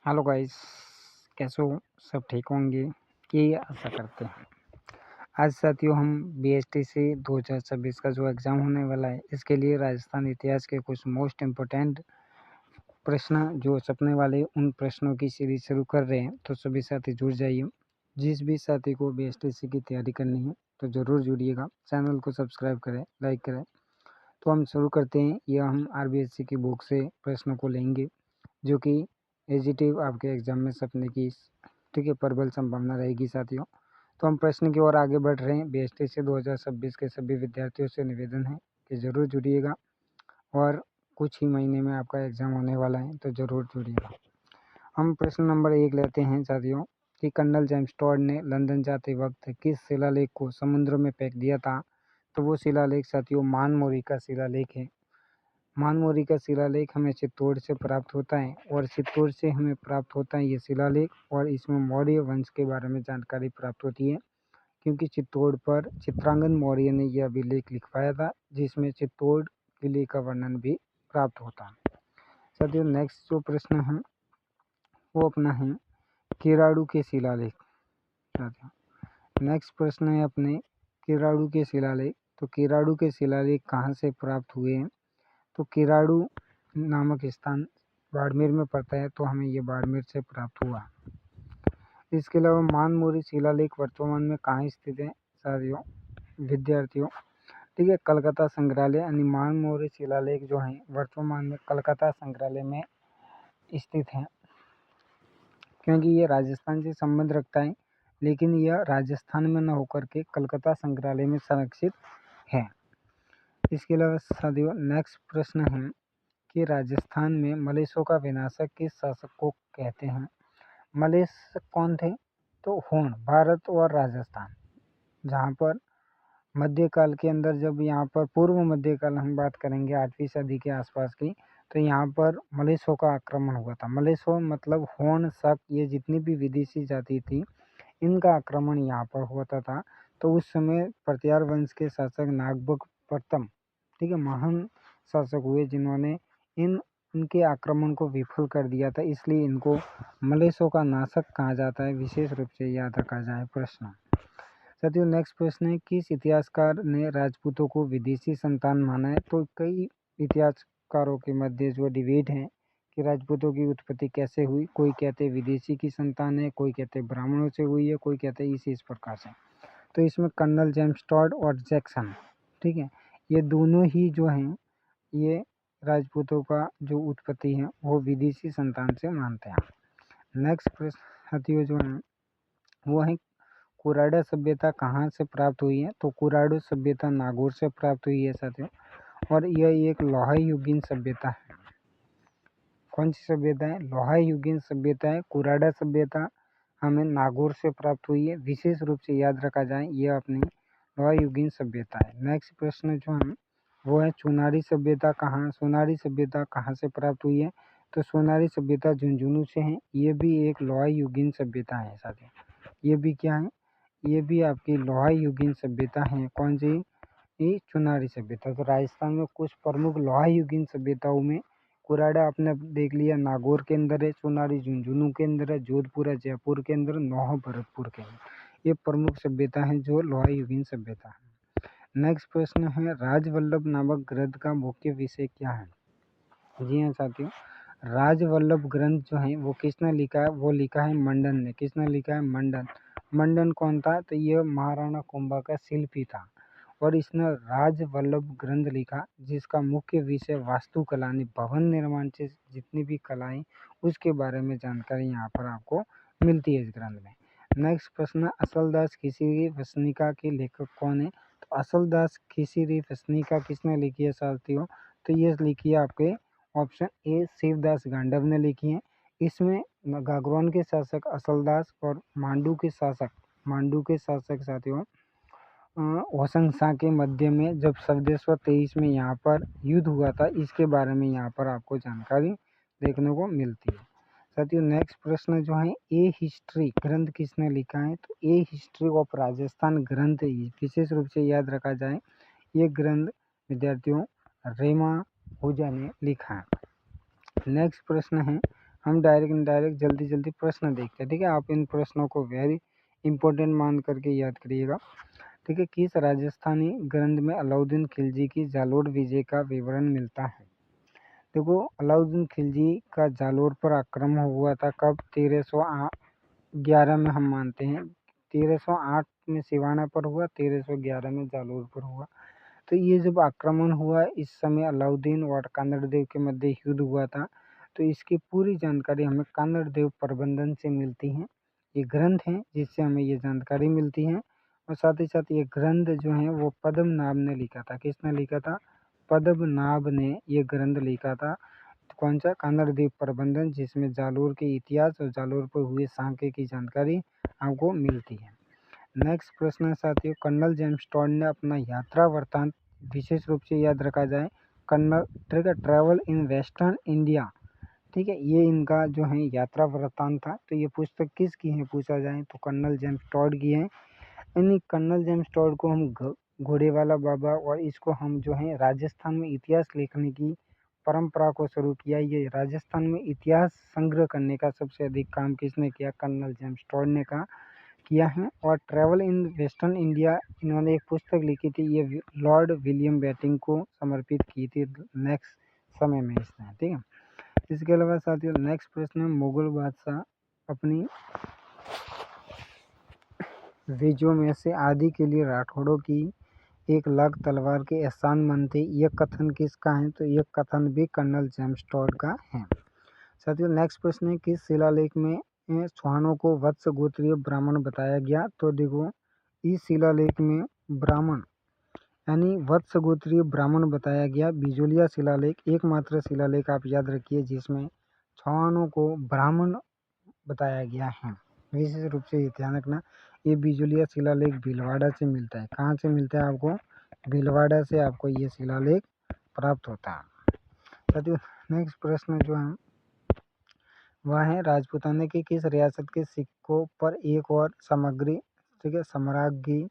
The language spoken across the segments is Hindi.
हेलो गाइस, कैसे हो? सब ठीक होंगे, ये आशा करते हैं। आज साथियों हम बीएसटीसी 2026 का जो एग्ज़ाम होने वाला है, इसके लिए राजस्थान इतिहास के कुछ मोस्ट इम्पोर्टेंट प्रश्न जो छपने वाले उन प्रश्नों की सीरीज शुरू कर रहे हैं। तो सभी साथी जुड़ जाइए। जिस भी साथी को बीएसटीसी की तैयारी करनी है तो ज़रूर जुड़िएगा। चैनल को सब्सक्राइब करें, लाइक करें। तो हम शुरू करते हैं। यह हम आरबीएससी की बुक से प्रश्नों को लेंगे जो कि एजिटिव आपके एग्जाम में छपने की प्रबल संभावना रहेगी साथियों। तो हम प्रश्न की ओर आगे बढ़ रहे हैं। बीएसटीसी 2026 के सभी विद्यार्थियों से निवेदन है कि ज़रूर जुड़िएगा और कुछ ही महीने में आपका एग्ज़ाम होने वाला है, तो ज़रूर जुड़िएगा। हम प्रश्न नंबर 1 लेते हैं साथियों कि कर्नल जेम्स टॉड ने लंदन जाते वक्त किस शिलालेख को समुद्र में फेंक दिया था? तो वो शिलालेख साथियों मानमोरी का शिलालेख है। मानमोरी का शिलालेख हमें चित्तौड़ से प्राप्त होता है और चित्तौड़ से हमें प्राप्त होता है ये शिलालेख, और इसमें मौर्य वंश के बारे में जानकारी प्राप्त होती है क्योंकि चित्तौड़ पर चित्रांगन मौर्य ने यह अभिलेख लिखवाया था जिसमें चित्तौड़ किले का वर्णन भी प्राप्त होता है। साथियों नेक्स्ट जो प्रश्न है वो अपना है किराड़ू के शिलालेख। साथियों नेक्स्ट प्रश्न है अपने किराड़ू के शिलालेख। तो किराड़ू के शिलालेख कहाँ से प्राप्त हुए हैं? तो किराड़ू नामक स्थान बाड़मेर में पड़ता है, तो हमें ये बाड़मेर से प्राप्त हुआ। इसके अलावा मानमोरी शिलालेख वर्तमान में कहाँ स्थित है साथियों विद्यार्थियों? ठीक है, कलकत्ता संग्रहालय यानी मानमोरी शिलालेख जो है वर्तमान में कलकत्ता संग्रहालय में स्थित है क्योंकि ये राजस्थान से संबंध रखता है, लेकिन यह राजस्थान में न होकर के कलकत्ता संग्रहालय में संरक्षित है। इसके अलावा साथियों नेक्स्ट प्रश्न है कि राजस्थान में मलेशों का विनाशक किस शासक को कहते हैं? मलेश कौन थे? तो होन, भारत और राजस्थान, जहाँ पर मध्यकाल के अंदर जब यहाँ पर पूर्व मध्यकाल हम बात करेंगे 8वीं सदी के आसपास की, तो यहाँ पर मलेशों का आक्रमण हुआ था। मलेशों मतलब होन, शक, ये जितनी भी विदेशी जाति थी इनका आक्रमण यहाँ पर होता था। तो उस समय प्रत्यार वंश के शासक नागभग प्रथम महान शासक हुए जिन्होंने इनके आक्रमण को विफल कर दिया था, इसलिए इनको मलेशों का नाशक कहा जाता है। विशेष रूप से याद रखा जाए प्रश्न। साथियों नेक्स्ट प्रश्न है किस इतिहासकार ने राजपूतों को विदेशी संतान माना है? तो कई इतिहासकारों के मध्य जो डिबेट है कि राजपूतों की उत्पत्ति कैसे हुई। कोई कहते विदेशी की संतान है, कोई कहते ब्राह्मणों से हुई है, कोई कहते इस प्रकार से। तो इसमें कर्नल जेम्स टॉड और जैक्सन, ठीक है, ये दोनों ही जो हैं ये राजपूतों का जो उत्पत्ति है वो विदेशी संतान से मानते हैं। नेक्स्ट प्रश्न साथियों जो है वो है कुराडा सभ्यता कहाँ से प्राप्त हुई है? तो कुराडो सभ्यता नागौर से प्राप्त हुई है साथियों, और यह एक लोहा युगीन सभ्यता है। कौन सी सभ्यता है? लोहा युगीन सभ्यता है। कुराडा सभ्यता हमें नागौर से प्राप्त हुई है। विशेष रूप से याद रखा जाए यह अपनी लोहा युगीन सभ्यता है। नेक्स्ट प्रश्न जो है वो है सोनारी सभ्यता कहाँ से प्राप्त हुई है? तो सोनारी सभ्यता झुंझुनू से है। ये भी एक लोहा युगीन सभ्यता है साथियों। ये भी क्या है? ये भी आपकी लोहा युगीन सभ्यता है। कौन सी? ये चुनारी सभ्यता। तो राजस्थान में कुछ प्रमुख लोहा युगीन सभ्यताओं में कुराडा आपने देख लिया नागौर के अंदर है, सोनारी झुंझुनू के अंदर है, जोधपुर है जयपुर के अंदर, नौहा भरतपुर के अंदर। ये प्रमुख सभ्यता है जो लोहा युगीन सभ्यता है। नेक्स्ट प्रश्न है राजवल्लभ नामक ग्रंथ का मुख्य विषय क्या है? जी हाँ साथियों, राजवल्लभ ग्रंथ जो है वो किसने लिखा है? वो लिखा है मंडन ने। किसने लिखा है? मंडन। मंडन कौन था? तो यह महाराणा कुंभा का शिल्पी था और इसने राजवल्लभ ग्रंथ लिखा जिसका मुख्य विषय वास्तुकला यानी भवन निर्माण से जितनी भी कलाएं उसके बारे में जानकारी यहाँ पर आपको मिलती है इस ग्रंथ में। नेक्स्ट प्रश्न असलदास खिसिरी वसनिका के लेखक कौन है? तो असलदास खिसिरी वसनिका किसने लिखी है साथियों? तो ये लिखी है आपके ऑप्शन ए शिवदास गांडव ने लिखी है। इसमें गागवान के शासक असलदास और मांडू के शासक साथियों होशंग शाह के मध्य में जब स्वदेश्वर 23 में यहाँ पर युद्ध हुआ था, इसके बारे में यहाँ पर आपको जानकारी देखने को मिलती है। साथियों नेक्स्ट प्रश्न जो है ए हिस्ट्री ग्रंथ किसने लिखा है? तो ए हिस्ट्री ऑफ राजस्थान ग्रंथ विशेष रूप से याद रखा जाए ये ग्रंथ विद्यार्थियों रेमा ओझा ने लिखा है। नेक्स्ट प्रश्न है हम डायरेक्ट इनडायरेक्ट जल्दी जल्दी प्रश्न देखते हैं। ठीक है, आप इन प्रश्नों को वेरी इंपॉर्टेंट मान करके याद करिएगा। ठीक है, किस राजस्थानी ग्रंथ में अलाउद्दीन खिलजी की जालोर विजय का विवरण मिलता है? देखो, अलाउद्दीन खिलजी का जालोर पर आक्रमण हुआ था कब? 1311 में हम मानते हैं। 1308 में सिवाना पर हुआ, 1311 में जालोर पर हुआ। तो ये जब आक्रमण हुआ, इस समय अलाउद्दीन और कानड़ देव के मध्य युद्ध हुआ था। तो इसकी पूरी जानकारी हमें कानड़ देव प्रबंधन से मिलती है। ये ग्रंथ है जिससे हमें ये जानकारी मिलती है। और साथ ही साथ ये ग्रंथ जो है वो पद्मनाभ ने लिखा था। किसने लिखा था? पद्मनाभ ने ये ग्रंथ लिखा था। कौन सा? कानड़ देव प्रबंधन, जिसमें जालोर के इतिहास और जालोर पर हुए सांके की जानकारी आपको मिलती है। नेक्स्ट प्रश्न है साथियों, कर्नल जेम्स टॉड ने अपना यात्रा वृत्तांत विशेष रूप से याद रखा जाए। कर्नल, ठीक है, ट्रैवल इन वेस्टर्न इंडिया, ठीक है, ये इनका जो है यात्रा वृत्तांत था। तो ये पुस्तक किसकी है पूछा जाए तो कर्नल जेम्स टॉड की है। यानी कर्नल जेम्स टॉड को हम घोड़े वाला बाबा, और इसको हम जो है राजस्थान में इतिहास लिखने की परंपरा को शुरू किया। ये राजस्थान में इतिहास संग्रह करने का सबसे अधिक काम किसने किया? कर्नल जेम्स टॉड ने किया है। और ट्रैवल इन वेस्टर्न इंडिया इन्होंने एक पुस्तक लिखी थी, ये लॉर्ड विलियम बेटिंग को समर्पित की थी नेक्स्ट समय में इसने। ठीक है, इसके अलावा साथियों नेक्स्ट प्रश्न है, मुगल बादशाह अपनी विजयों में से आदि के लिए राठौड़ों की 1 लाख तलवार के एहसानमंद थे, यह कथन किसका है? तो यह कथन भी कर्नल जेम्स टॉड का है। साथियों नेक्स्ट प्रश्न है, किस शिलालेख में चौहानों को वत्स गोत्रीय ब्राह्मण बताया गया? तो देखो, इस शिलालेख में ब्राह्मण यानी वत्स गोत्रीय ब्राह्मण बताया गया। बिजोलिया शिलालेख एकमात्र शिलालेख आप याद रखिए जिसमें चौहानों को ब्राह्मण बताया गया है। विशेष रूप से ध्यान रखना, ये बिजोलिया शिलालेख भीलवाड़ा से मिलता है। कहाँ से मिलता है आपको? भीलवाड़ा से आपको ये शिलालेख प्राप्त होता है। साथियों नेक्स्ट प्रश्न जो है वह है, राजपूताना की किस रियासत के सिक्कों पर एक और सामग्री, ठीक है, साम्राज्ञी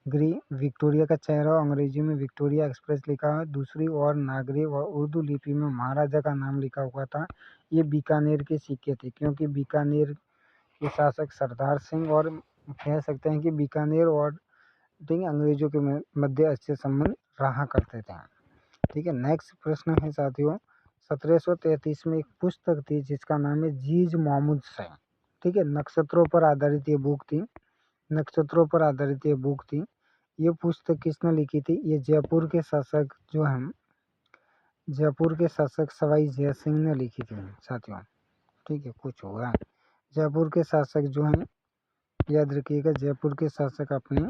विक्टोरिया का चेहरा अंग्रेजी में विक्टोरिया एक्सप्रेस लिखा है, दूसरी ओर नागरी और उर्दू लिपि में महाराजा का नाम लिखा हुआ था। ये बीकानेर के सिक्के थे, क्योंकि बीकानेर के शासक सरदार सिंह, और कह सकते हैं कि बीकानेर और ठीक है अंग्रेजों के मध्य अच्छे संबंध रहा करते थे। ठीक है, नेक्स्ट प्रश्न है साथियों, 1733 में एक पुस्तक थी जिसका नाम है जीज मोहम्मद से, ठीक है, नक्षत्रों पर आधारित ये बुक थी। नक्षत्रों पर आधारित ये बुक थी। ये पुस्तक किसने लिखी थी? ये जयपुर के शासक जो हैं, जयपुर के शासक सवाई जय सिंह ने लिखी थी साथियों। ठीक है, कुछ होगा, जयपुर के शासक जो हैं याद रखिएगा, जयपुर के शासक अपने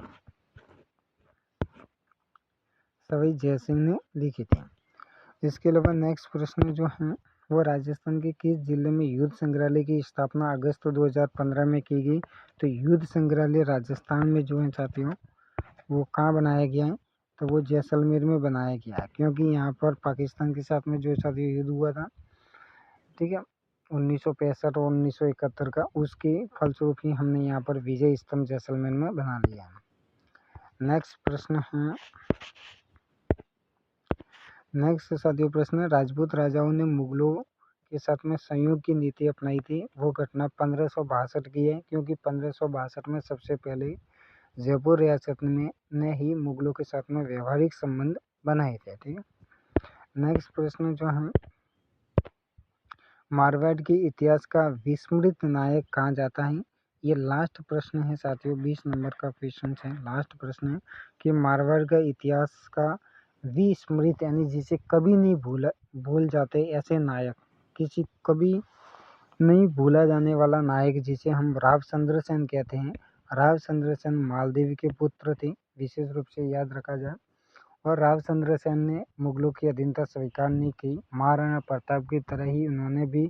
सवाई जय सिंह ने लिखी थी। इसके अलावा नेक्स्ट प्रश्न जो है वो, राजस्थान के किस जिले में युद्ध संग्रहालय की स्थापना अगस्त 2015 में की गई? तो युद्ध संग्रहालय राजस्थान में जो है साथियों वो कहाँ बनाया गया है? तो वो जैसलमेर में बनाया गया है, क्योंकि यहाँ पर पाकिस्तान के साथ में जो साथियों युद्ध हुआ था, ठीक है, 1965 और 1971 का, उसके फलस्वरूप ही हमने यहाँ पर विजय स्तंभ जैसलमेर में बना लिया है। नेक्स्ट प्रश्न है, नेक्स्ट साथियों प्रश्न है, राजपूत राजाओं ने मुगलों के साथ में संयोग की नीति अपनाई थी, वो घटना 1562 की है, क्योंकि 1562 में सबसे पहले जयपुर रियासत में ने ही मुगलों के साथ में व्यवहारिक संबंध बनाए थे। ठीक है, नेक्स्ट प्रश्न जो है, मारवाड़ के इतिहास का विस्मृत नायक कहा जाता है? ये लास्ट प्रश्न है साथियों, 20 नंबर का क्वेश्चन है, लास्ट प्रश्न है कि मारवाड़ का इतिहास का विस्मृत यानी जिसे कभी नहीं भूल जाते ऐसे नायक, किसी कभी नहीं भूला जाने वाला नायक जिसे हम रावचंद्र सेन कहते हैं। रावचंद्र सेन मालदेवी के पुत्र थे, विशेष रूप से याद रखा जाए। और रावचंद्र सेन ने मुगलों की अधीनता स्वीकार नहीं की। महाराणा प्रताप की तरह ही उन्होंने भी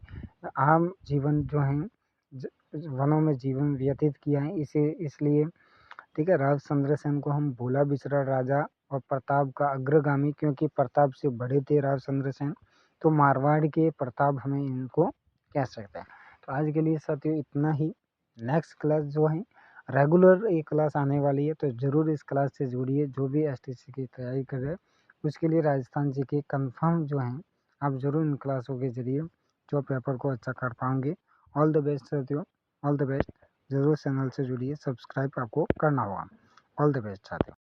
आम जीवन जो है वनों में जीवन व्यतीत किया है, इसे इसलिए ठीक है रावचंद्र सेन को हम भूला बिछड़ा राजा और प्रताप का अग्रगामी, क्योंकि प्रताप से बड़े थे रावचंद्र सेन, तो मारवाड़ के प्रताप हमें इनको कह सकते हैं। तो आज के लिए साथियों इतना ही। नेक्स्ट क्लास जो है रेगुलर एक क्लास आने वाली है, तो ज़रूर इस क्लास से जुड़िए। जो भी एसटीसी की तैयारी कर रहे हैं उसके लिए राजस्थान जी के कंफर्म जो हैं आप ज़रूर इन क्लासों के जरिए जो पेपर को अच्छा कर पाएंगे। ऑल द बेस्ट साथियों, ऑल द बेस्ट। ज़रूर चैनल से जुड़िए, सब्सक्राइब आपको करना होगा। ऑल द बेस्ट साथियों।